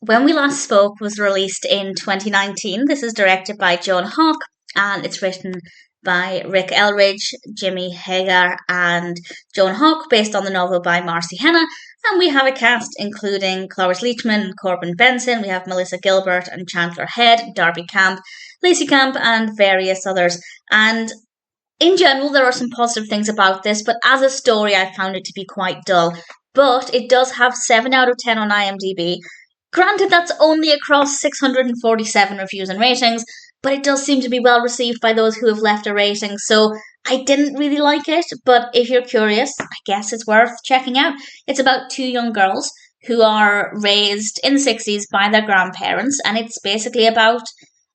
When We Last Spoke was released in 2019. This is directed by Joan Hock and it's written by Rick Eldridge, Jimmy Hager, and Joan Hock, based on the novel by Marci Henna. And we have a cast including Cloris Leachman and Corbin Bernsen. We have Melissa Gilbert and Chandler Head, Darby Camp, Lacey Camp, and various others. And in general, there are some positive things about this, but as a story, I found it to be quite dull. But it does have 7 out of 10 on IMDb. Granted, that's only across 647 reviews and ratings, but it does seem to be well received by those who have left a rating, so I didn't really like it, but if you're curious, I guess it's worth checking out. It's about two young girls who are raised in the 60s by their grandparents, and it's basically about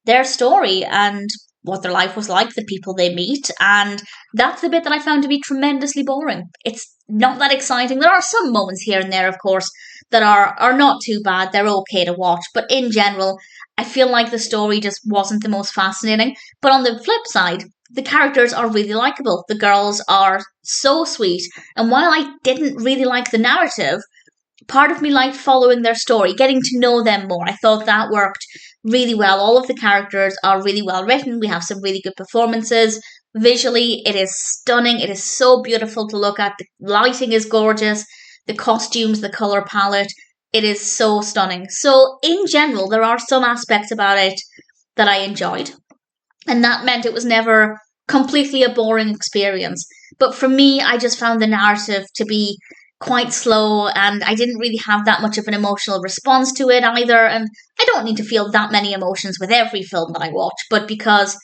their story and what their life was like, the people they meet, and that's the bit that I found to be tremendously boring. It's not that exciting. There are some moments here and there, of course, that are not too bad. They're okay to watch, but in general, I feel like the story just wasn't the most fascinating. But on the flip side, the characters are really likable. The girls are so sweet, and while I didn't really like the narrative, part of me liked following their story, getting to know them more. I thought that worked really well. All of the characters are really well written. We have some really good performances. Visually, it is stunning. It is so beautiful to look at. The lighting is gorgeous. The costumes, the colour palette, it is so stunning. So, in general, there are some aspects about it that I enjoyed. And that meant it was never completely a boring experience. But for me, I just found the narrative to be quite slow, and I didn't really have that much of an emotional response to it either. And I don't need to feel that many emotions with every film that I watch, but because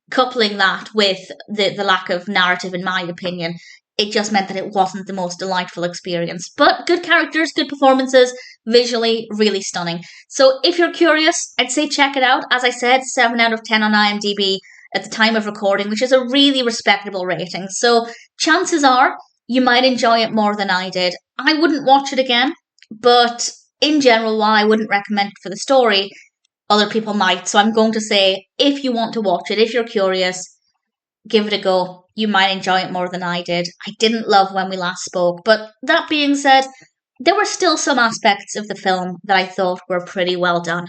coupling that with the lack of narrative, in my opinion, it just meant that it wasn't the most delightful experience. But good characters, good performances, visually really stunning. So if you're curious, I'd say check it out. As I said, 7 out of 10 on IMDb at the time of recording, which is a really respectable rating. So chances are you might enjoy it more than I did. I wouldn't watch it again, but in general, while I wouldn't recommend it for the story, other people might. So I'm going to say, if you want to watch it, if you're curious, give it a go. You might enjoy it more than I did. I didn't love When We Last Spoke, but that being said, there were still some aspects of the film that I thought were pretty well done.